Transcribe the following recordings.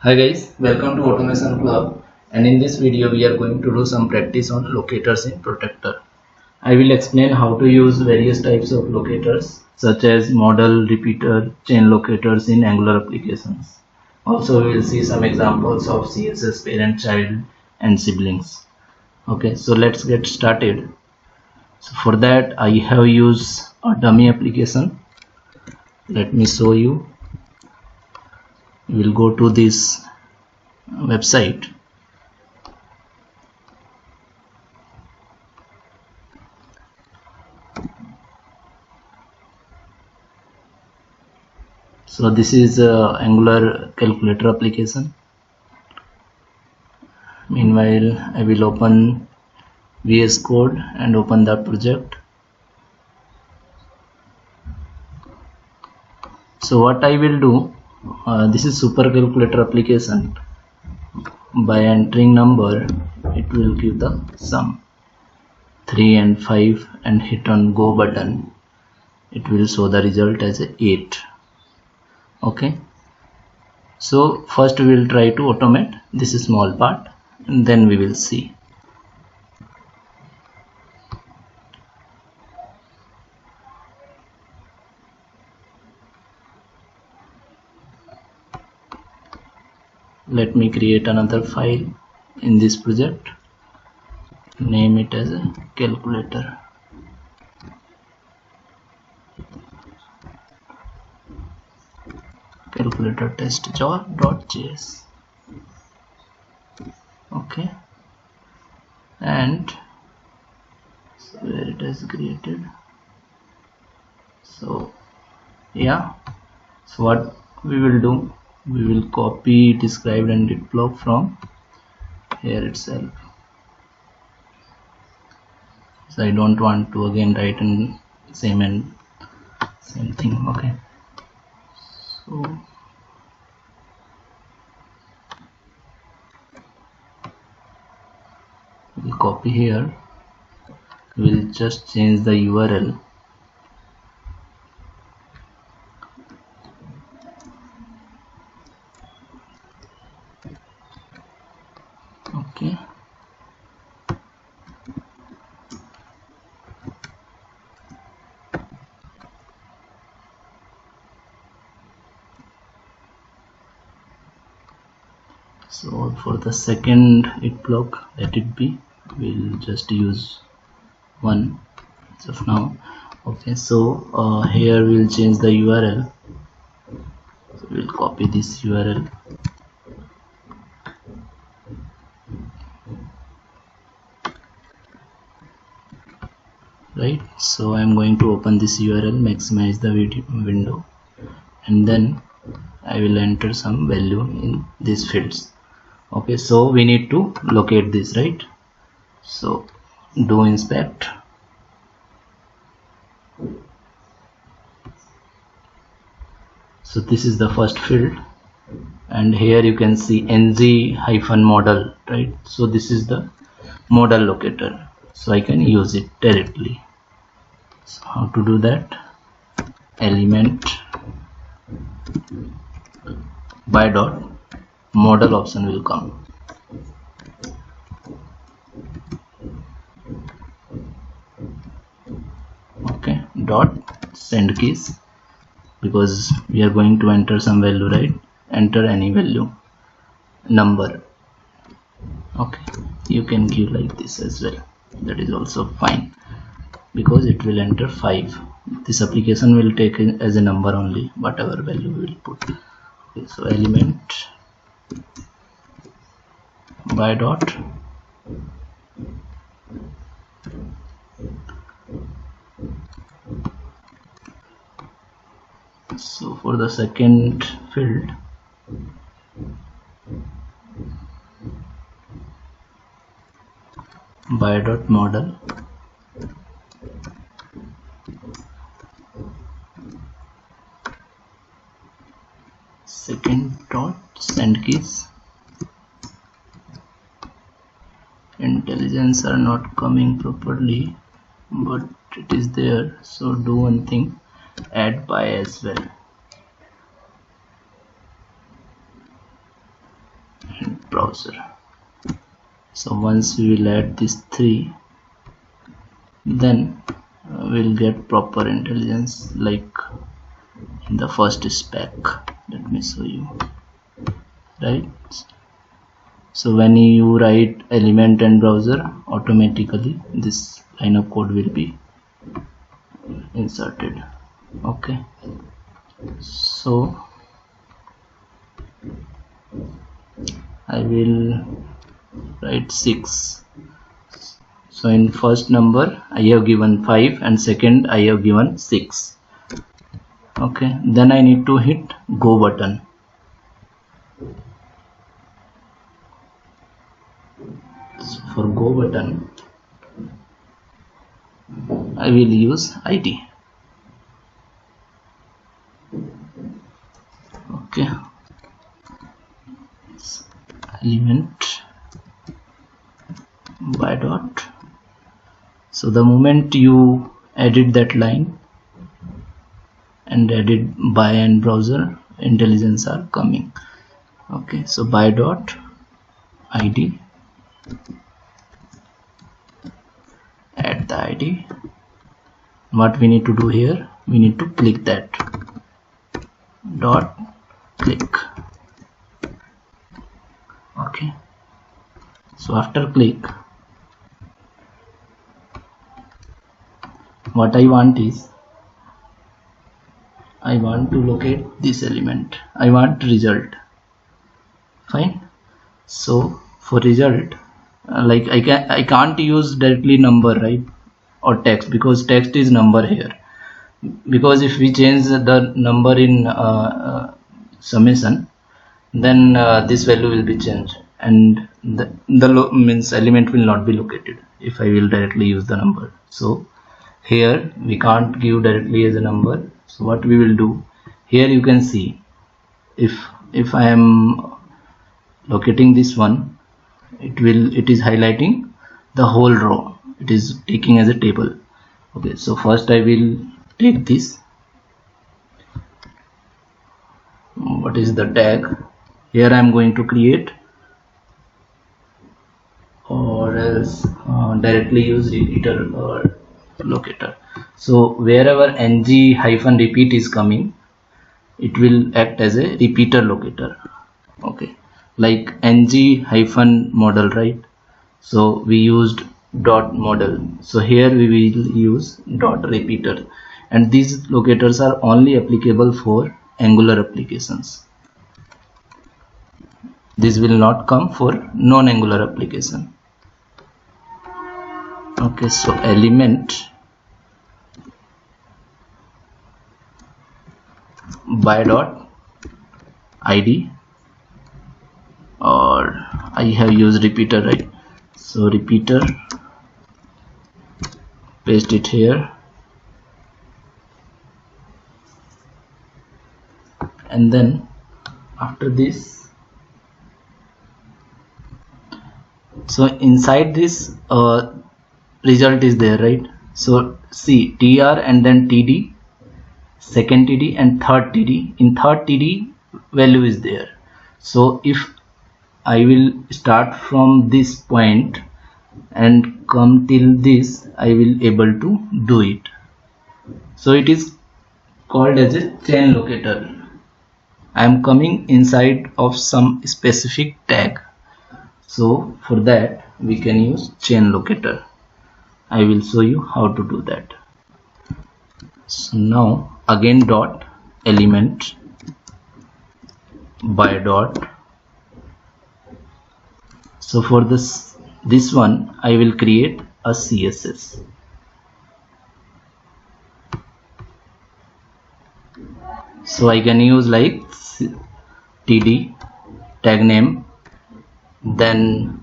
Hi guys, welcome to Automation Club, and in this video we are going to do some practice on locators in Protector. I will explain how to use various types of locators such as model, repeater, chain locators in Angular applications. Also we will see some examples of CSS parent, child and siblings. Okay, so let's get started. So for that I have used a dummy application. Let me show you. We will go to this website. So this is Angular calculator application. Meanwhile, I will open VS Code and open the project. So what I will do, this is super calculator application. By entering number, it will give the sum 3 and 5 and hit on go button. It will show the result as 8. Okay. So first we will try to automate this small part and then we will see. Let me create another file in this project, name it as a calculator. Calculator test jar.js. Okay, and so where it has created. So yeah, so what we will do, we will copy described and git block from here itself. So I don't want to again write in same thing. Okay, so we'll copy here. We'll just change the URL. Okay, so for the second it block, let it be, we'll just use 1 as of now. Okay, so here we'll change the URL. So we'll copy this URL, right? So I'm going to open this URL, maximize the window, and then I will enter some value in these fields. Okay, so we need to locate this, right? So do inspect. So this is the first field, and here you can see ng-model, right? So this is the model locator, so I can use it directly. So how to do that? Element by dot model option will come. Okay, dot send keys, because we are going to enter some value, right? Enter any value, number. Okay, you can give like this as well, that is also fine, because it will enter 5. This application will take it as a number only, whatever value we will put. Okay, so element by dot so for the second field, by dot model, second dot send keys. Intelligence are not coming properly, but it is there, so do one thing, add by as well. browser. So once we will add these three, then we'll get proper intelligence like in the first spec. Let me show you, right? So when you write element and browser, automatically this line of code will be inserted. Okay, so I will write 6. So in first number I have given 5 and second I have given 6. Okay, then I need to hit go button. So for go button I will use ID. Okay, element by dot. So the moment you edit that line and edit by and browser, intelligence are coming. Okay, so by dot ID, add the ID. What we need to do here, we need to click that dot click. Okay, so after click, what I want is, I want to locate this element. I want result. Fine. So for result, like I can't use directly number, right, or text, because text is number here. Because if we change the number in summation, then this value will be changed, and the means element will not be located if I will directly use the number. So here we can't give directly as a number. So what we will do, here you can see, if I am locating this one, it is highlighting the whole row, it is taking as a table. Okay, so first I will take this, what is the tag, here I am going to create, or else directly use repeater or locator. So wherever ng-repeat is coming, it will act as a repeater locator. Okay, like ng-model, right? So we used dot model, so here we will use dot repeater, and these locators are only applicable for Angular applications. This will not come for non-Angular application. Okay, so element by dot ID, or I have used repeater, right? So repeater, paste it here, and then after this, so inside this result is there, right? So see, tr and then td, second td and third td. In third td value is there. So if I will start from this point and come till this, I will able to do it. So it is called as a chain locator. I am coming inside of some specific tag. So for that we can use chain locator. I will show you how to do that. So now again dot element by dot. So for this one I will create a CSS. So I can use like td tag name, then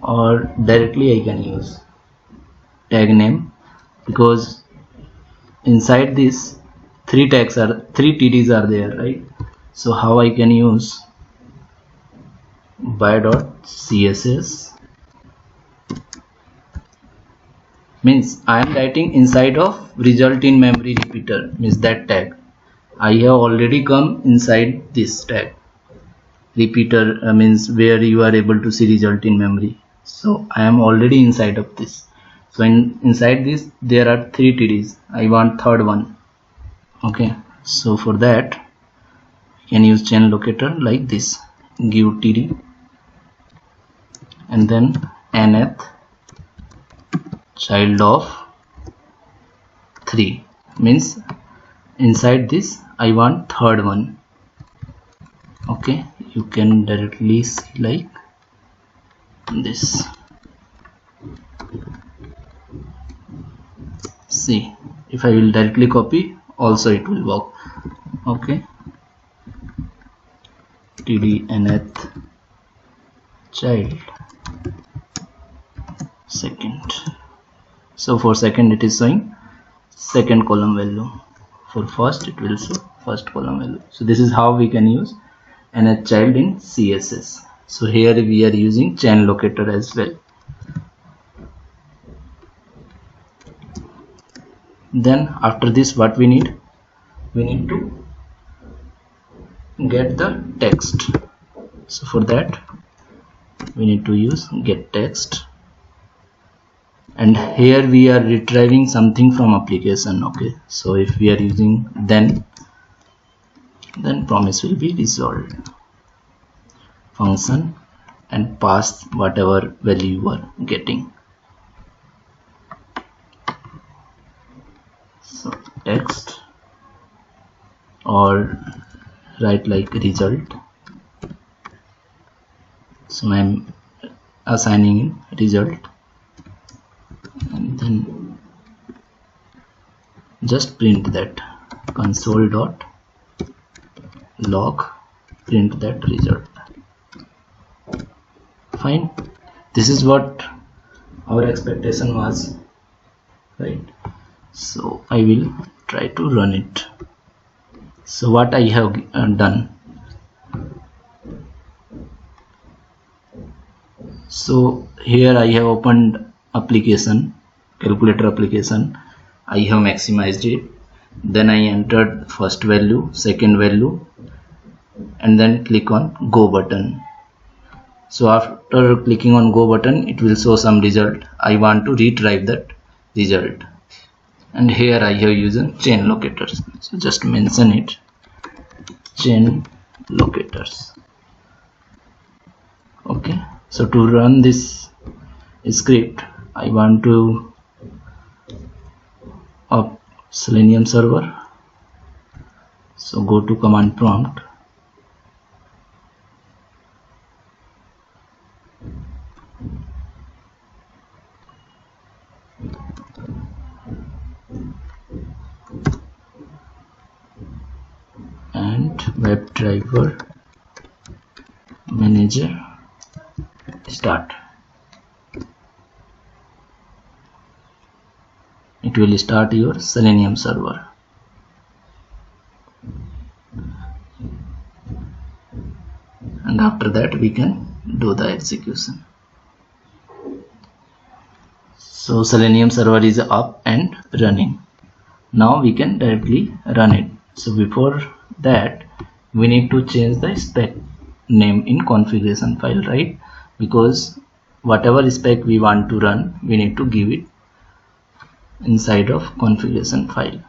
or directly I can use tag name, because inside this three tds are there, right? So how I can use by dot CSS, means I am writing inside of result in memory repeater, means that tag. I have already come inside this tag. Repeater means where you are able to see result in memory. So I am already inside of this. So inside this there are 3 TDs. I want third one. Okay. So for that you can use chain locator like this. Give TD and then nth child of 3 means inside this I want third one. Okay, you can directly see like this. See, if I will directly copy also it will work. Okay, TD nth child second. So for second it is showing second column value. For first it will show first column value. So this is how we can use nth child in CSS. So here we are using chain locator as well. Then after this what we need to get the text. So for that we need to use get text, and here we are retrieving something from application. Okay, so if we are using then promise will be resolved function and pass whatever value you are getting. So text or write like result. So I'm assigning in result and then just print that console.log, print that result. Fine, this is what our expectation was, right? So I will try to run it. So what I have done, so here I have opened application, calculator application. I have maximized it, then I entered first value, second value, and then click on go button. So after clicking on go button it will show some result. I want to retrieve that result, and here I have used chain locators. So just mention it, chain locators. Okay, so to run this script I want to up Selenium server. So go to command prompt and WebDriver manager start. It will start your Selenium server. And after that we can do the execution. So Selenium server is up and running. Now we can directly run it. So before that we need to change the spec name in configuration file, right? Because whatever spec we want to run we need to give it inside of configuration file.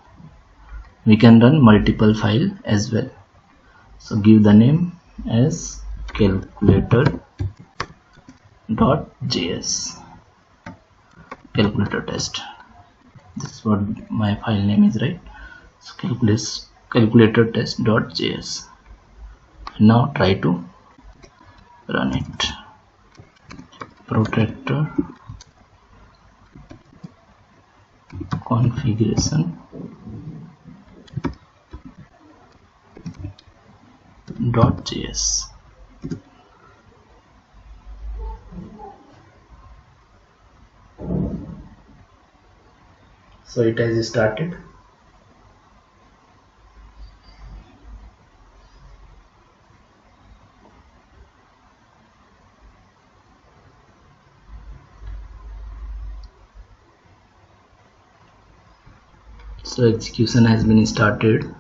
We can run multiple file as well. So give the name as calculator.js, calculator test. This is what my file name is, right? So calculator test.js. Now try to run it. Protractor configuration .js. So it has started. So execution has been started.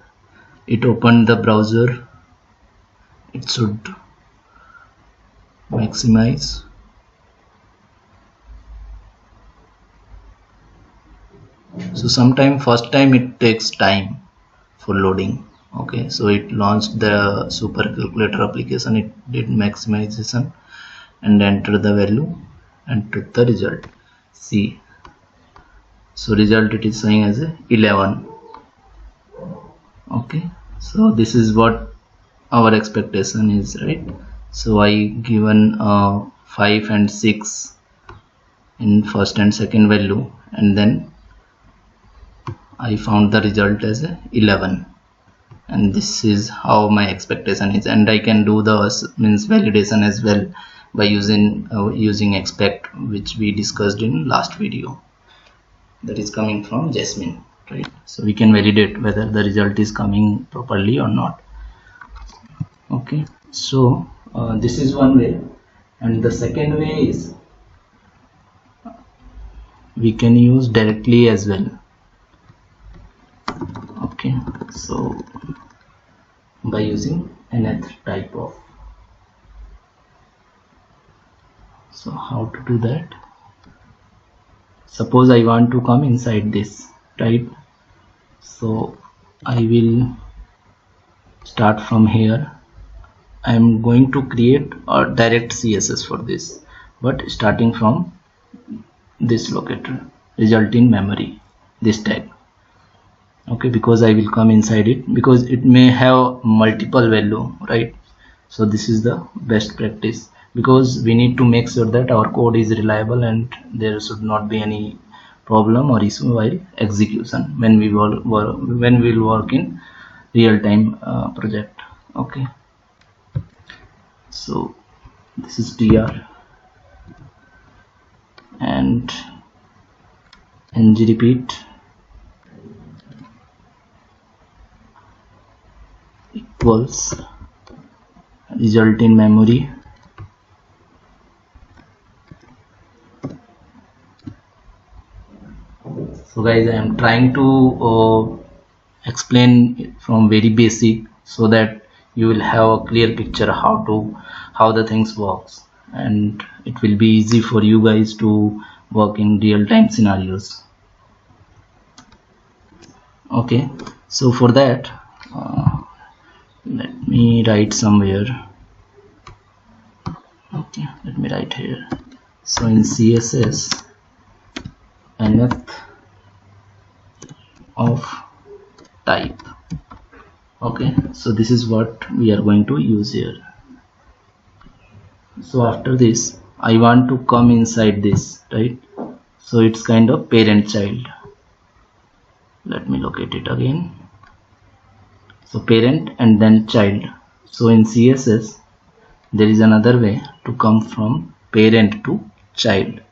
it opened the browser. It should maximize. So sometime first time it takes time for loading. Okay, so it launched the super calculator application. It did maximization and enter the value and took the result. See, so result it is showing as 11. Okay, so this is what our expectation is, right? So I given 5 and 6 in first and second value, and then I found the result as 11, and this is how my expectation is. And I can do the validation as well by using expect, which we discussed in last video, that is coming from Jasmine, right? So we can validate whether the result is coming properly or not. Okay, so this is one way, and the second way is we can use directly as well. Okay, so by using nth type of. So how to do that? Suppose I want to come inside this, right? So I will start from here. I am going to create a direct CSS for this, but starting from this locator, result in memory, this tag. Okay, because I will come inside it, because it may have multiple value, right? So this is the best practice, because we need to make sure that our code is reliable and there should not be any problem or issue while execution when we will work in real-time project. Okay, so this is tr and ng repeat equals result in memory So guys, I am trying to explain from very basic, so that you will have a clear picture how the things works, and it will be easy for you guys to work in real-time scenarios. Okay, so for that let me write somewhere. Okay, let me write here. So in CSS, nth of type. Okay, so this is what we are going to use here. So after this, I want to come inside this, right? So it's kind of parent child. Let me locate it again. So parent and then child. So in CSS, there is another way to come from parent to child.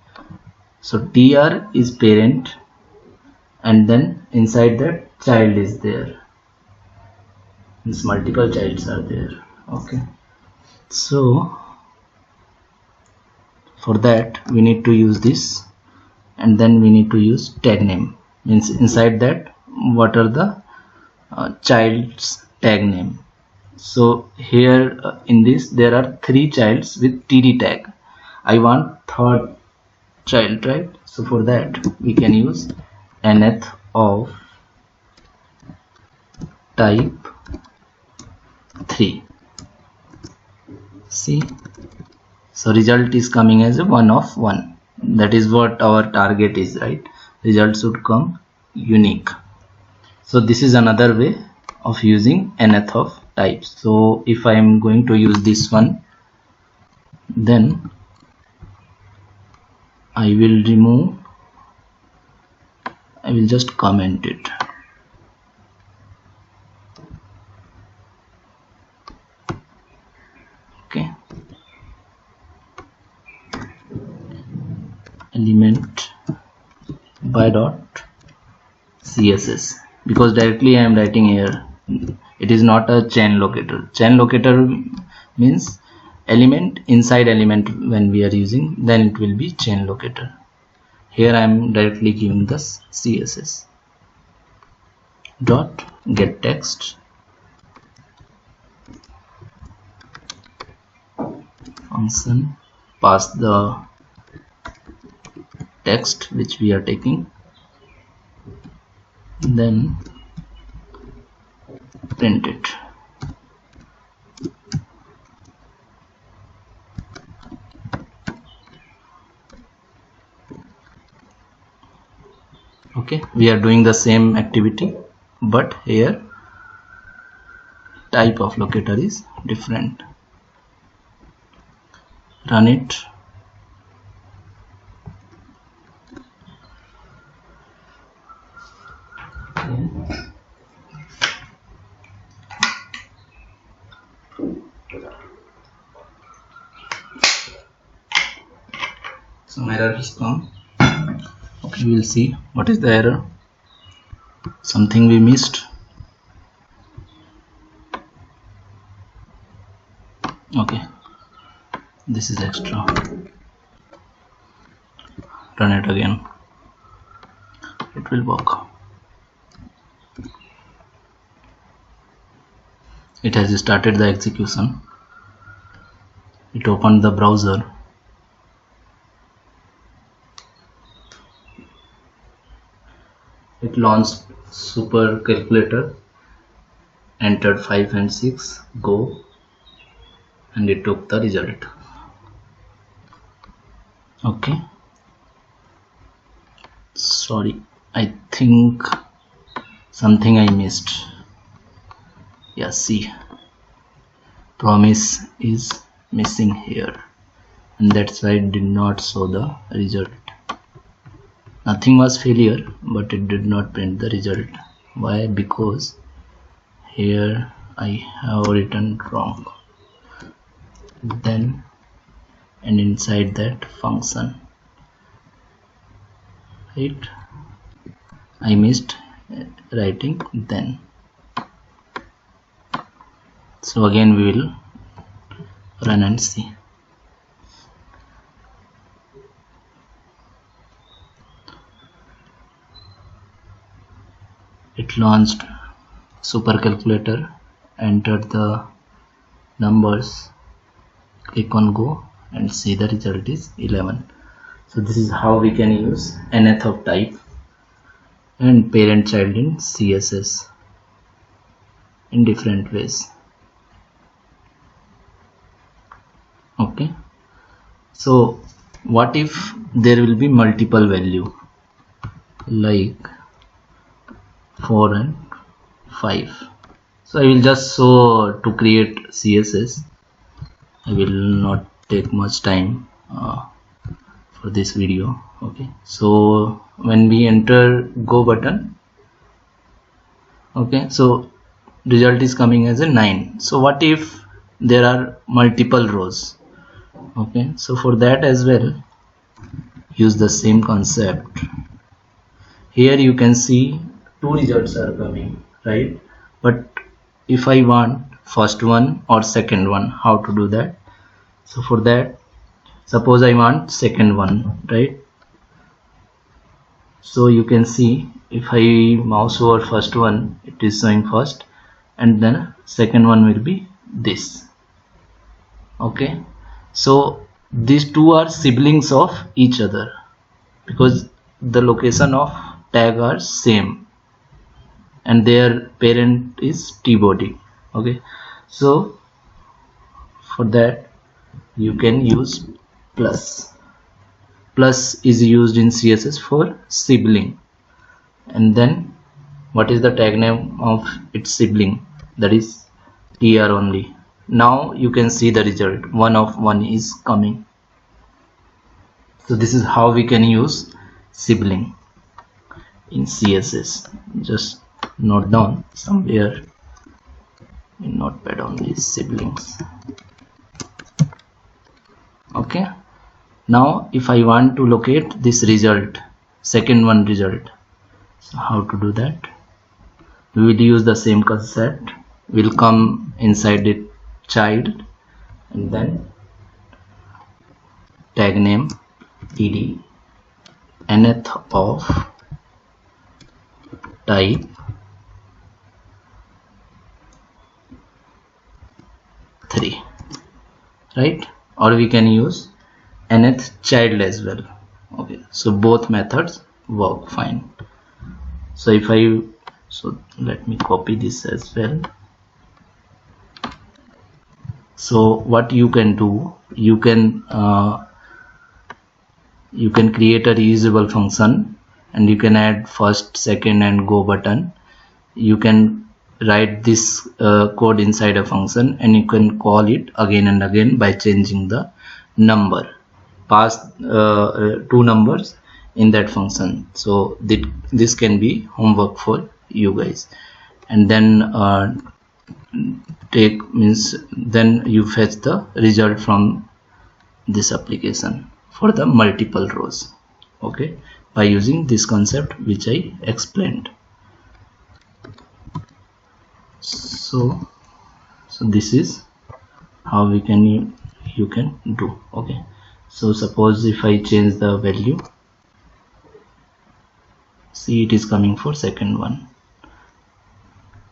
So tr is parent, and then inside that child is there. Means multiple childs are there. Okay, so for that we need to use this, and then we need to use tag name. Means inside that, what are the child's tag name. So here in this, there are 3 childs with td tag. I want third child, right? So for that we can use nth of type 3. See, so result is coming as a 1 of 1. That is what our target is, right? Result should come unique. So this is another way of using nth of types. So if I am going to use this one, then I will just comment it. Okay, element by dot CSS, because directly I am writing here. It is not a chain locator. Chain locator means element inside element. When we are using, then it will be chain locator. Here I am directly giving this CSS dot get text function, pass the text which we are taking, then print it. Okay, we are doing the same activity, but here type of locator is different. Run it. Some error has come. Okay, we will see what is the error. Something we missed. Okay, this is extra. Run it again. It will work. It has started the execution. It opened the browser. It launched super calculator, entered 5 and 6, go, and it took the result. Okay, sorry, I think something I missed. Yeah, see, promise is missing here, and that's why it did not show the result. Nothing was failure, but it did not print the result. Why? Because here I have written wrong. Then and inside that function, right? I missed writing then. So again we will run and see. It launched super calculator, entered the numbers, click on go, and see the result is 11. So this is how we can use nth of type and parent child in CSS in different ways. Okay, so what if there will be multiple value like 4 and 5? So I will just show to create CSS. I will not take much time for this video. Okay, so when we enter go button, okay, so result is coming as a 9. So what if there are multiple rows? Okay, so for that as well, use the same concept. Here you can see two results are coming, right? But if I want first one or second one, how to do that? So for that, suppose I want second one, right? So you can see if I mouse over first one, it is showing first, and then second one will be this. Okay, so these two are siblings of each other because the location of tag are same and their parent is tbody. Okay, so for that you can use plus. Plus is used in CSS for sibling, and then what is the tag name of its sibling? That is tr only. Now you can see the result, 1 of 1 is coming. So this is how we can use sibling in CSS. Just note down somewhere in notepad only, siblings. Okay, now if I want to locate this result, second one result, so how to do that? We will use the same concept. We'll come inside it child and then tag name td, nth of type three, right? or we can use nth child as well. Okay, so both methods work fine. So if so let me copy this as well. So what you can do, you can create a reusable function, and you can add first, second and go button. You can write this code inside a function, and you can call it again and again by changing the number, pass two numbers in that function. So this can be homework for you guys. And then then you fetch the result from this application for the multiple rows, okay, by using this concept which I explained. So this is how you can do. Okay, so suppose if I change the value, see it is coming for second one.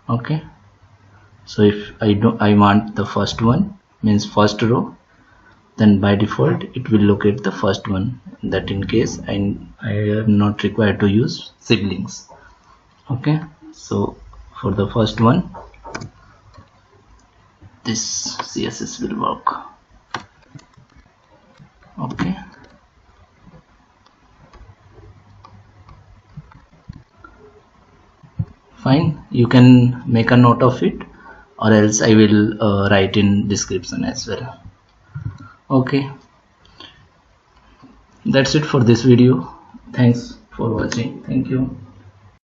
Okay, so if I want the first one, means first row, then by default it will locate the first one. That in case I am not required to use siblings. Okay, so for the first one this CSS will work. Okay, fine, you can make a note of it, or else I will write in description as well. Okay, that's it for this video. Thanks for watching. Thank you.